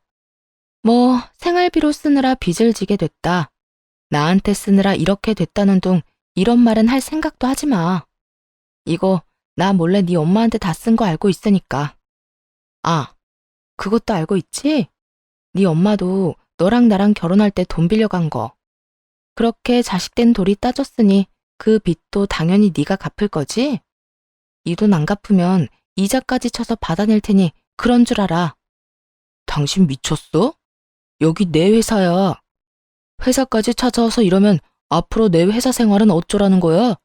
뭐 생활비로 쓰느라 빚을 지게 됐다. 나한테 쓰느라 이렇게 됐다는 둥 이런 말은 할 생각도 하지 마. 이거 나 몰래 네 엄마한테 다 쓴 거 알고 있으니까. 아, 그것도 알고 있지? 네 엄마도 너랑 나랑 결혼할 때 돈 빌려간 거. 그렇게 자식된 돌이 따졌으니 그 빚도 당연히 네가 갚을 거지? 이 돈 안 갚으면 이자까지 쳐서 받아낼 테니 그런 줄 알아. 당신 미쳤어? 여기 내 회사야. 회사까지 찾아와서 이러면 앞으로 내 회사 생활은 어쩌라는 거야?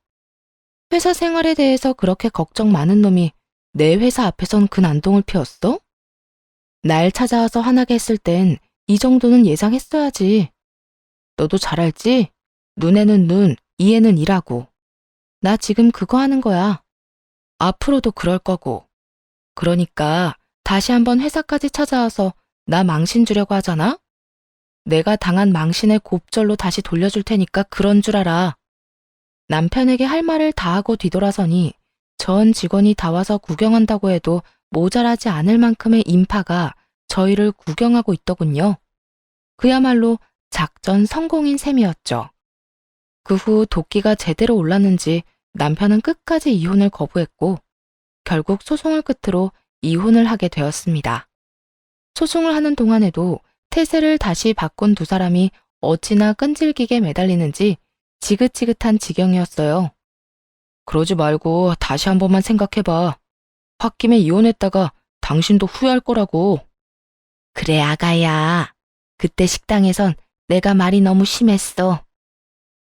회사 생활에 대해서 그렇게 걱정 많은 놈이 내 회사 앞에선 그 난동을 피웠어? 날 찾아와서 화나게 했을 땐 이 정도는 예상했어야지. 너도 잘 알지? 눈에는 눈, 이에는 이라고. 나 지금 그거 하는 거야. 앞으로도 그럴 거고. 그러니까 다시 한번 회사까지 찾아와서 나 망신 주려고 하잖아? 내가 당한 망신의 곱절로 다시 돌려줄 테니까 그런 줄 알아. 남편에게 할 말을 다 하고 뒤돌아서니 전 직원이 다 와서 구경한다고 해도 모자라지 않을 만큼의 인파가 저희를 구경하고 있더군요. 그야말로 작전 성공인 셈이었죠. 그 후 도끼가 제대로 올랐는지 남편은 끝까지 이혼을 거부했고 결국 소송을 끝으로 이혼을 하게 되었습니다. 소송을 하는 동안에도 태세를 다시 바꾼 두 사람이 어찌나 끈질기게 매달리는지 지긋지긋한 지경이었어요. 그러지 말고 다시 한 번만 생각해봐. 홧김에 이혼했다가 당신도 후회할 거라고. 그래 아가야. 그때 식당에선 내가 말이 너무 심했어.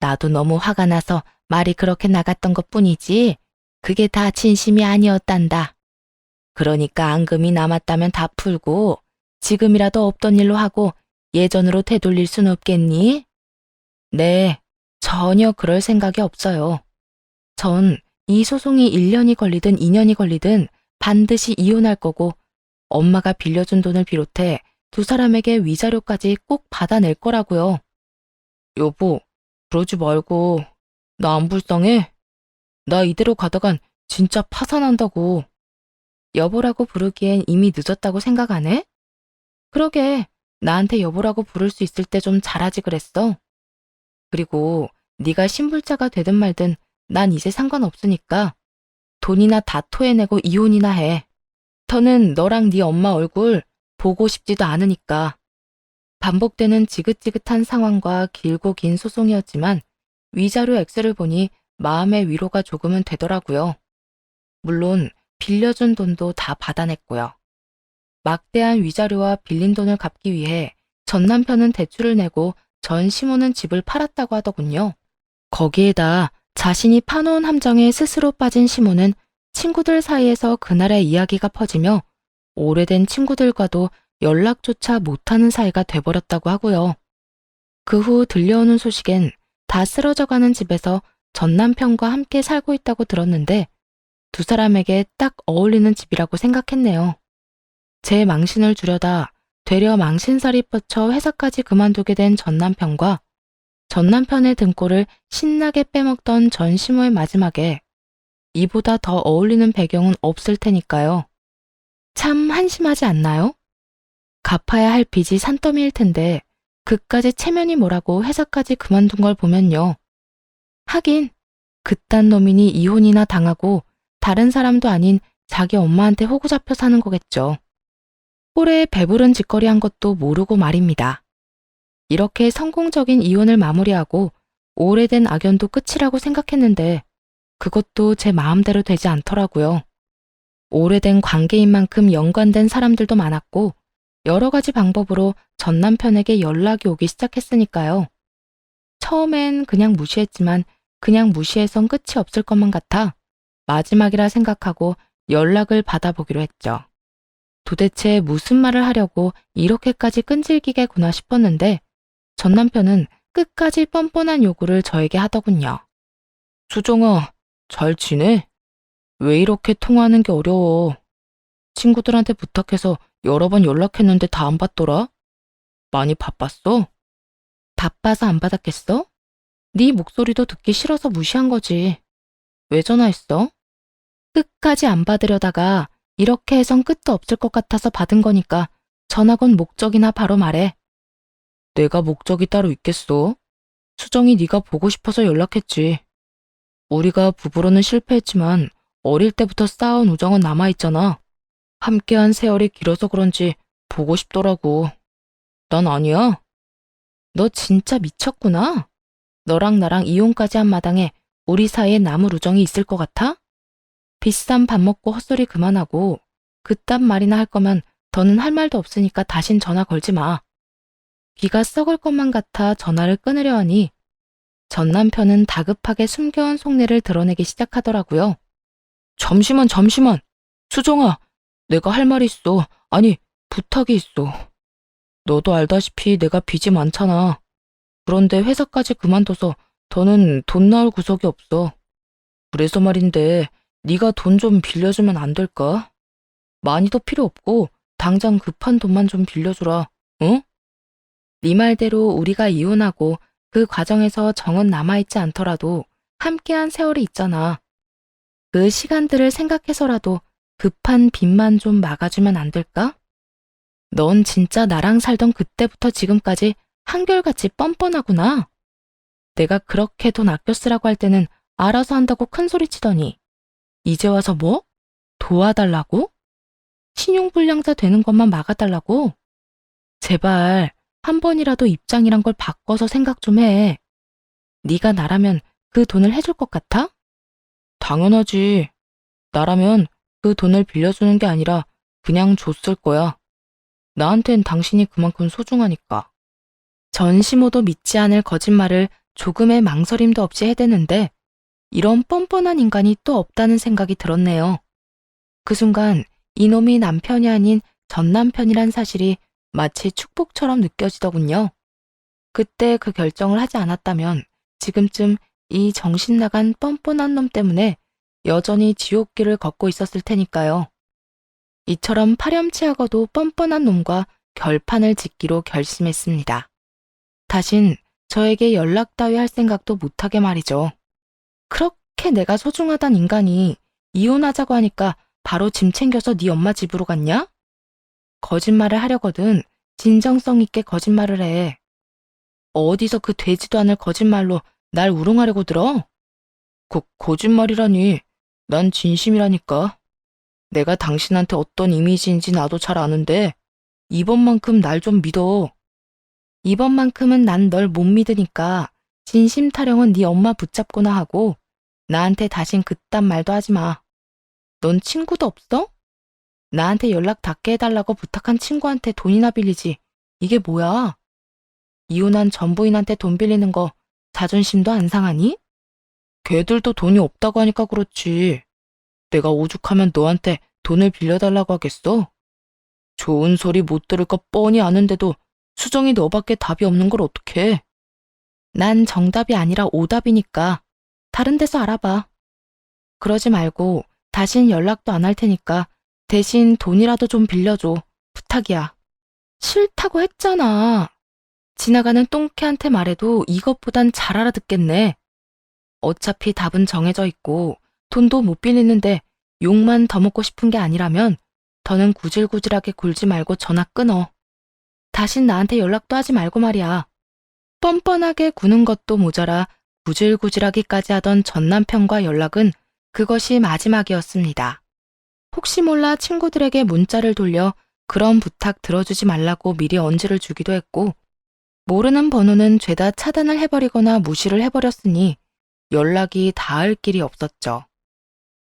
나도 너무 화가 나서 말이 그렇게 나갔던 것뿐이지 그게 다 진심이 아니었단다. 그러니까 앙금이 남았다면 다 풀고 지금이라도 없던 일로 하고 예전으로 되돌릴 순 없겠니? 네, 전혀 그럴 생각이 없어요. 전 이 소송이 1년이 걸리든 2년이 걸리든 반드시 이혼할 거고 엄마가 빌려준 돈을 비롯해 두 사람에게 위자료까지 꼭 받아낼 거라고요. 여보, 그러지 말고 나 안 불쌍해? 나 이대로 가다간 진짜 파산한다고. 여보라고 부르기엔 이미 늦었다고 생각 안 해? 그러게, 나한테 여보라고 부를 수 있을 때 좀 잘하지 그랬어. 그리고 네가 신불자가 되든 말든 난 이제 상관없으니까 돈이나 다 토해내고 이혼이나 해. 더는 너랑 네 엄마 얼굴 보고 싶지도 않으니까. 반복되는 지긋지긋한 상황과 길고 긴 소송이었지만 위자료 액수를 보니 마음의 위로가 조금은 되더라고요. 물론 빌려준 돈도 다 받아냈고요. 막대한 위자료와 빌린 돈을 갚기 위해 전 남편은 대출을 내고 전 시모는 집을 팔았다고 하더군요. 거기에다 자신이 파놓은 함정에 스스로 빠진 시모는 친구들 사이에서 그날의 이야기가 퍼지며 오래된 친구들과도 연락조차 못하는 사이가 돼버렸다고 하고요. 그 후 들려오는 소식엔 다 쓰러져가는 집에서 전 남편과 함께 살고 있다고 들었는데 두 사람에게 딱 어울리는 집이라고 생각했네요. 제 망신을 주려다 되려 망신살이 뻗쳐 회사까지 그만두게 된 전 남편과 전 남편의 등골을 신나게 빼먹던 전 시모의 마지막에 이보다 더 어울리는 배경은 없을 테니까요. 참 한심하지 않나요? 갚아야 할 빚이 산더미일 텐데 그까지 체면이 뭐라고 회사까지 그만둔 걸 보면요. 하긴 그딴 놈이니 이혼이나 당하고 다른 사람도 아닌 자기 엄마한테 호구 잡혀 사는 거겠죠. 꼴에 배부른 짓거리 한 것도 모르고 말입니다. 이렇게 성공적인 이혼을 마무리하고 오래된 악연도 끝이라고 생각했는데 그것도 제 마음대로 되지 않더라고요. 오래된 관계인 만큼 연관된 사람들도 많았고 여러 가지 방법으로 전 남편에게 연락이 오기 시작했으니까요. 처음엔 그냥 무시했지만 그냥 무시해선 끝이 없을 것만 같아 마지막이라 생각하고 연락을 받아보기로 했죠. 도대체 무슨 말을 하려고 이렇게까지 끈질기게 구나 싶었는데 전 남편은 끝까지 뻔뻔한 요구를 저에게 하더군요. 수정아, 잘 지내? 왜 이렇게 통화하는 게 어려워? 친구들한테 부탁해서 여러 번 연락했는데 다 안 받더라? 많이 바빴어? 바빠서 안 받았겠어? 네 목소리도 듣기 싫어서 무시한 거지. 왜 전화했어? 끝까지 안 받으려다가 이렇게 해선 끝도 없을 것 같아서 받은 거니까 전화 건 목적이나 바로 말해. 내가 목적이 따로 있겠어? 수정이 네가 보고 싶어서 연락했지. 우리가 부부로는 실패했지만 어릴 때부터 쌓아온 우정은 남아있잖아. 함께한 세월이 길어서 그런지 보고 싶더라고. 난 아니야. 너 진짜 미쳤구나. 너랑 나랑 이혼까지 한 마당에 우리 사이에 남을 우정이 있을 것 같아? 비싼 밥 먹고 헛소리 그만하고 그딴 말이나 할 거면 더는 할 말도 없으니까 다신 전화 걸지 마. 귀가 썩을 것만 같아 전화를 끊으려 하니 전 남편은 다급하게 숨겨온 속내를 드러내기 시작하더라고요. 잠시만. 수정아, 내가 할 말이 있어. 아니, 부탁이 있어. 너도 알다시피 내가 빚이 많잖아. 그런데 회사까지 그만둬서 더는 돈 나올 구석이 없어. 그래서 말인데 네가 돈 좀 빌려주면 안 될까? 많이도 필요 없고 당장 급한 돈만 좀 빌려주라. 응? 네 말대로 우리가 이혼하고 그 과정에서 정은 남아있지 않더라도 함께한 세월이 있잖아. 그 시간들을 생각해서라도 급한 빚만 좀 막아주면 안 될까? 넌 진짜 나랑 살던 그때부터 지금까지 한결같이 뻔뻔하구나. 내가 그렇게 돈 아껴 쓰라고 할 때는 알아서 한다고 큰소리 치더니 이제 와서 뭐? 도와달라고? 신용불량자 되는 것만 막아달라고? 제발 한 번이라도 입장이란 걸 바꿔서 생각 좀 해. 네가 나라면 그 돈을 해줄 것 같아? 당연하지. 나라면 그 돈을 빌려주는 게 아니라 그냥 줬을 거야. 나한텐 당신이 그만큼 소중하니까. 전시모도 믿지 않을 거짓말을 조금의 망설임도 없이 해대는데 이런 뻔뻔한 인간이 또 없다는 생각이 들었네요. 그 순간 이놈이 남편이 아닌 전 남편이란 사실이 마치 축복처럼 느껴지더군요. 그때 그 결정을 하지 않았다면 지금쯤 이 정신 나간 뻔뻔한 놈 때문에 여전히 지옥길을 걷고 있었을 테니까요. 이처럼 파렴치하고도 뻔뻔한 놈과 결판을 짓기로 결심했습니다. 다신 저에게 연락 따위 할 생각도 못하게 말이죠. 그렇게 내가 소중하단 인간이 이혼하자고 하니까 바로 짐 챙겨서 네 엄마 집으로 갔냐? 거짓말을 하려거든 진정성 있게 거짓말을 해. 어디서 그 되지도 않을 거짓말로 날 우롱하려고 들어? 거짓말이라니. 난 진심이라니까. 내가 당신한테 어떤 이미지인지 나도 잘 아는데 이번만큼 날 좀 믿어. 이번만큼은 난 널 못 믿으니까 진심 타령은 네 엄마 붙잡거나 하고 나한테 다신 그딴 말도 하지 마. 넌 친구도 없어? 나한테 연락 닿게 해달라고 부탁한 친구한테 돈이나 빌리지. 이게 뭐야? 이혼한 전부인한테 돈 빌리는 거 자존심도 안 상하니? 걔들도 돈이 없다고 하니까 그렇지. 내가 오죽하면 너한테 돈을 빌려달라고 하겠어? 좋은 소리 못 들을 거 뻔히 아는데도 수정이 너밖에 답이 없는 걸 어떡해. 난 정답이 아니라 오답이니까 다른 데서 알아봐. 그러지 말고 다신 연락도 안 할 테니까 대신 돈이라도 좀 빌려줘. 부탁이야. 싫다고 했잖아. 지나가는 똥개한테 말해도 이것보단 잘 알아듣겠네. 어차피 답은 정해져 있고 돈도 못 빌리는데 욕만 더 먹고 싶은 게 아니라면 더는 구질구질하게 굴지 말고 전화 끊어. 다신 나한테 연락도 하지 말고 말이야. 뻔뻔하게 구는 것도 모자라 구질구질하기까지 하던 전 남편과 연락은 그것이 마지막이었습니다. 혹시 몰라 친구들에게 문자를 돌려 그런 부탁 들어주지 말라고 미리 언지를 주기도 했고 모르는 번호는 죄다 차단을 해버리거나 무시를 해버렸으니 연락이 닿을 길이 없었죠.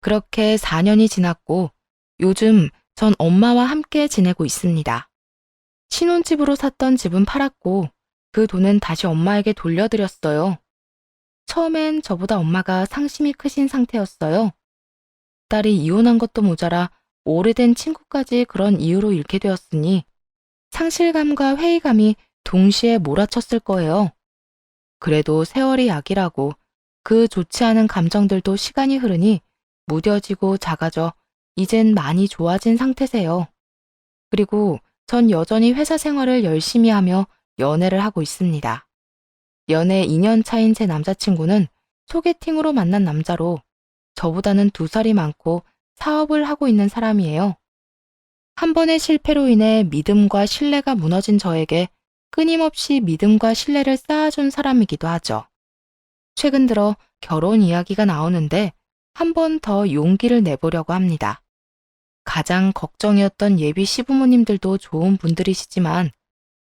그렇게 4년이 지났고 요즘 전 엄마와 함께 지내고 있습니다. 신혼집으로 샀던 집은 팔았고 그 돈은 다시 엄마에게 돌려드렸어요. 처음엔 저보다 엄마가 상심이 크신 상태였어요. 딸이 이혼한 것도 모자라 오래된 친구까지 그런 이유로 잃게 되었으니 상실감과 회의감이 동시에 몰아쳤을 거예요. 그래도 세월이 약이라고 그 좋지 않은 감정들도 시간이 흐르니 무뎌지고 작아져 이젠 많이 좋아진 상태세요. 그리고 전 여전히 회사 생활을 열심히 하며 연애를 하고 있습니다. 연애 2년 차인 제 남자친구는 소개팅으로 만난 남자로 저보다는 2살이 많고 사업을 하고 있는 사람이에요. 한 번의 실패로 인해 믿음과 신뢰가 무너진 저에게 끊임없이 믿음과 신뢰를 쌓아준 사람이기도 하죠. 최근 들어 결혼 이야기가 나오는데 한 번 더 용기를 내보려고 합니다. 가장 걱정이었던 예비 시부모님들도 좋은 분들이시지만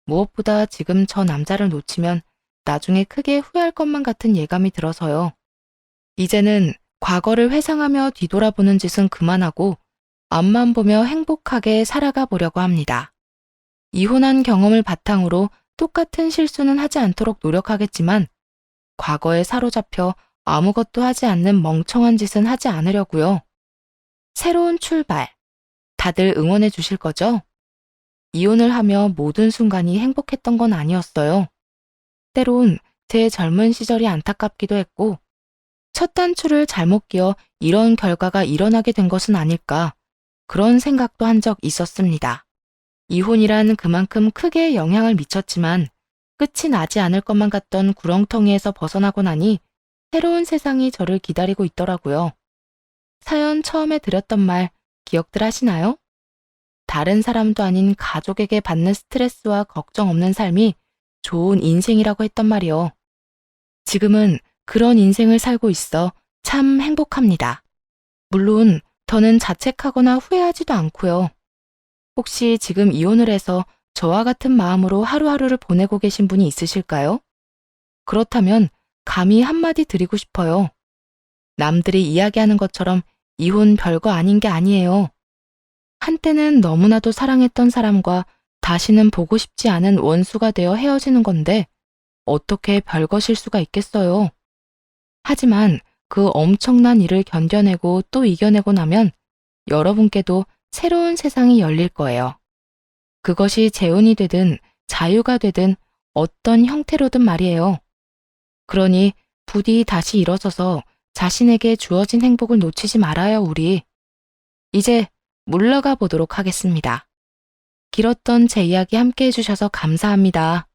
무엇보다 지금 저 남자를 놓치면 나중에 크게 후회할 것만 같은 예감이 들어서요. 이제는 과거를 회상하며 뒤돌아보는 짓은 그만하고 앞만 보며 행복하게 살아가 보려고 합니다. 이혼한 경험을 바탕으로 똑같은 실수는 하지 않도록 노력하겠지만 과거에 사로잡혀 아무것도 하지 않는 멍청한 짓은 하지 않으려고요. 새로운 출발. 다들 응원해 주실 거죠? 이혼을 하며 모든 순간이 행복했던 건 아니었어요. 때론 제 젊은 시절이 안타깝기도 했고 첫 단추를 잘못 끼어 이런 결과가 일어나게 된 것은 아닐까 그런 생각도 한 적 있었습니다. 이혼이란 그만큼 크게 영향을 미쳤지만 끝이 나지 않을 것만 같던 구렁텅이에서 벗어나고 나니 새로운 세상이 저를 기다리고 있더라고요. 사연 처음에 드렸던 말 기억들 하시나요? 다른 사람도 아닌 가족에게 받는 스트레스와 걱정 없는 삶이 좋은 인생이라고 했던 말이요. 지금은 그런 인생을 살고 있어 참 행복합니다. 물론 더는 자책하거나 후회하지도 않고요. 혹시 지금 이혼을 해서 저와 같은 마음으로 하루하루를 보내고 계신 분이 있으실까요? 그렇다면 감히 한마디 드리고 싶어요. 남들이 이야기하는 것처럼 이혼 별거 아닌 게 아니에요. 한때는 너무나도 사랑했던 사람과 다시는 보고 싶지 않은 원수가 되어 헤어지는 건데 어떻게 별것일 수가 있겠어요. 하지만 그 엄청난 일을 견뎌내고 또 이겨내고 나면 여러분께도 새로운 세상이 열릴 거예요. 그것이 재혼이 되든 자유가 되든 어떤 형태로든 말이에요. 그러니 부디 다시 일어서서 자신에게 주어진 행복을 놓치지 말아요, 우리. 이제 물러가 보도록 하겠습니다. 길었던 제 이야기 함께 해주셔서 감사합니다.